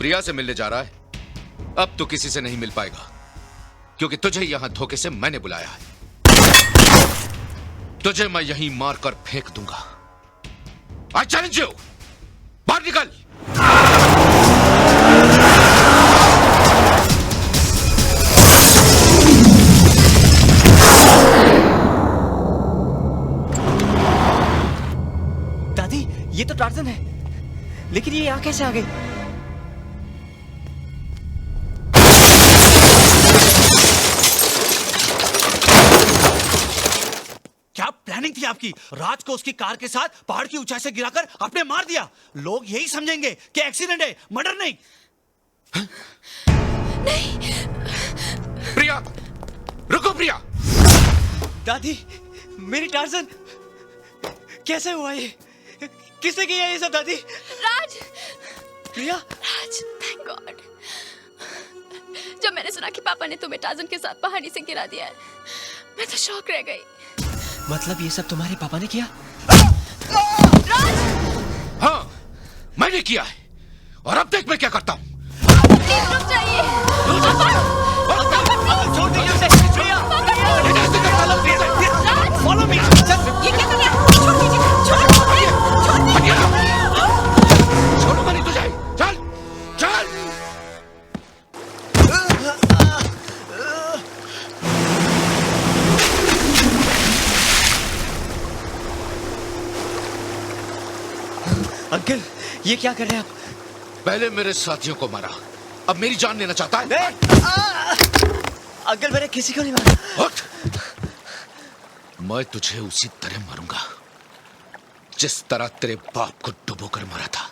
प्रिया से मिलने जा रहा है। अब तो किसी से नहीं मिल पाएगा, क्योंकि तुझे यहां धोखे से मैंने बुलाया है। तुझे मैं यहीं मारकर फेंक दूंगा। आई चैलेंज यू, बाहर निकल। दादी, ये तो टार्जन है, लेकिन ये यहाँ कैसे आ गई? क्या प्लानिंग थी आपकी? राज को उसकी कार के साथ पहाड़ की ऊंचाई से गिराकर आपने मार दिया। लोग यही समझेंगे कि एक्सीडेंट है, मर्डर नहीं। नहीं। प्रिया, रुको प्रिया। दादी, मेरी टार्जन कैसे हुआ ये? किसने किया ये सब दादी? राज। प्रिया। राज, थैंक गॉड। जब मैंने सुना कि पापा ने तुम्हें टार्जन के साथ पहाड़ी से गिरा दिया है, मैं तो शॉक रह गई। मतलब ये सब तुम्हारे पापा ने किया? राज! हाँ, मैंने किया है, और अब देख मैं क्या करता हूँ। प्लीज रुक जाइए। छोड़ दीजिए उसे। प्रिया, राज! Follow me. ये क्या कर रहा है? छोड़ दीजिए, छोड़ दीजिए। छोड़ो मनी तुझे। चल, चल। अंकल, ये क्या कर रहे हैं आप? पहले मेरे साथियों को मारा, अब मेरी जान लेना चाहता है? अंकल, मैंने किसी को नहीं मारा। उठ। मैं तुझे उसी तरह मारूंगा जिस तरह तेरे बाप को डुबोकर मारा था।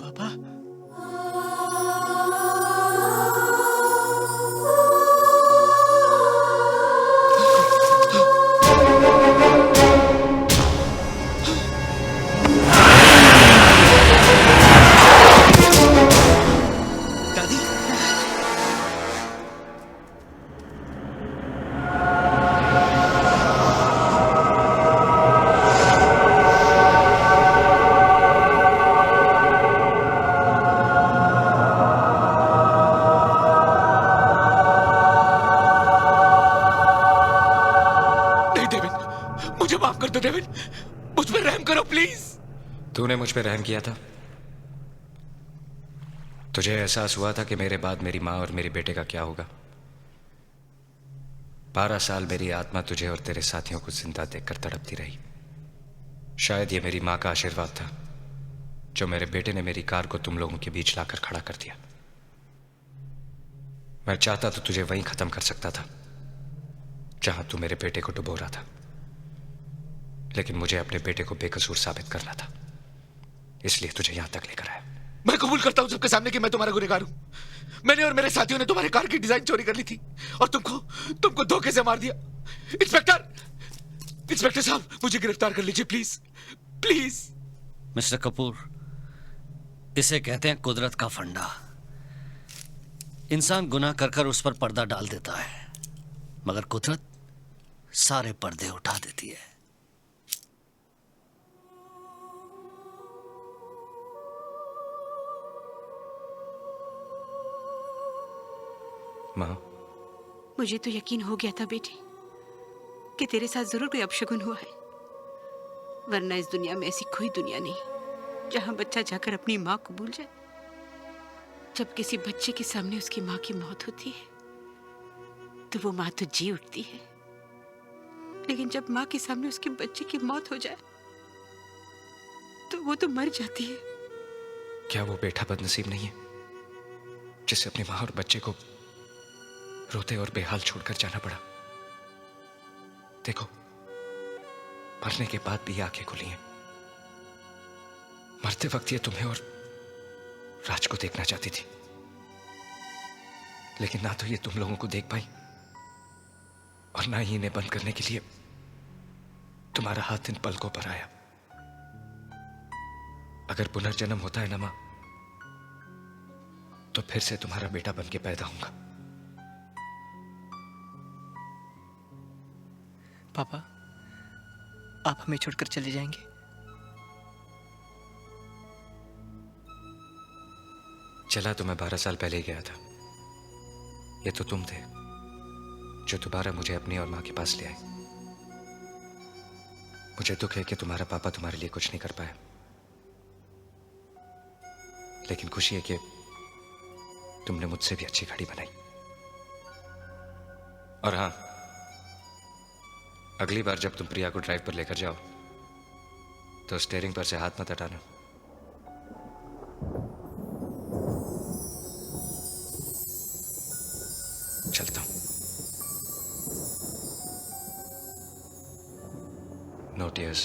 पापा, दादी, नहीं डेविड, मुझे माफ कर दो डेविड, मुझ पर रहम करो प्लीज। तूने मुझ पे रहम किया था। तुझे एहसास हुआ था कि मेरे बाद मेरी माँ और मेरे बेटे का क्या होगा। 12 साल मेरी आत्मा तुझे और तेरे साथियों को जिंदा देखकर तड़पती रही। शायद ये मेरी माँ का आशीर्वाद था जो मेरे बेटे ने मेरी कार को तुम लोगों के बीच लाकर खड़ा कर दिया। मैं चाहता तो तुझे वहीं खत्म कर सकता था जहां तू मेरे बेटे को डुबो रहा था, लेकिन मुझे अपने बेटे को बेकसूर साबित करना था, इसलिए तुझे यहां तक लेकर आया। मैं कबूल करता हूं सबके सामने कि मैं तुम्हारा गुनहगार हूं। मैंने और मेरे साथियों ने तुम्हारे कार की डिजाइन चोरी कर ली थी और तुमको धोखे से मार दिया। इंस्पेक्टर साहब, मुझे गिरफ्तार कर लीजिए प्लीज, प्लीज। मिस्टर कपूर, इसे कहते हैं कुदरत का फंडा। इंसान गुनाह कर कर उस पर पर्दा डाल देता है, मगर कुदरत सारे पर्दे उठा देती है। माँ, मुझे तो यकीन हो गया था बेटे कि तेरे साथ जरूर कोई अपशगुन हुआ है, वरना इस दुनिया में ऐसी कोई दुनिया नहीं जहां बच्चा जाकर अपनी माँ को भूल जाए। जब किसी बच्चे के सामने उसकी माँ की मौत होती है तो वो माँ तो जी उठती है, लेकिन जब माँ के सामने उसके बच्चे की मौत हो जाए तो वो तो मर जाती है। क्या वो बेटा बदनसीब नहीं है जिसे अपनी माँ और बच्चे को रोते और बेहाल छोड़कर जाना पड़ा? देखो, मरने के बाद भी ये आंखें खुली हैं। मरते वक्त ये तुम्हें और राज को देखना चाहती थी, लेकिन ना तो ये तुम लोगों को देख पाई और ना ही इन्हें बंद करने के लिए तुम्हारा हाथ इन पलकों पर आया। अगर पुनर्जन्म होता है ना मां, तो फिर से तुम्हारा बेटा बन के पैदा होऊंगा। पापा, आप हमें छोड़कर चले जाएंगे? चला तो मैं 12 साल पहले ही गया था। ये तो तुम थे जो दोबारा मुझे अपनी और मां के पास ले आए। मुझे दुख है कि तुम्हारा पापा तुम्हारे लिए कुछ नहीं कर पाया, लेकिन खुशी है कि तुमने मुझसे भी अच्छी घड़ी बनाई। और हां, अगली बार जब तुम प्रिया को ड्राइव पर लेकर जाओ तो स्टीयरिंग पर से हाथ मत हटाना। चलता हूं। No tears.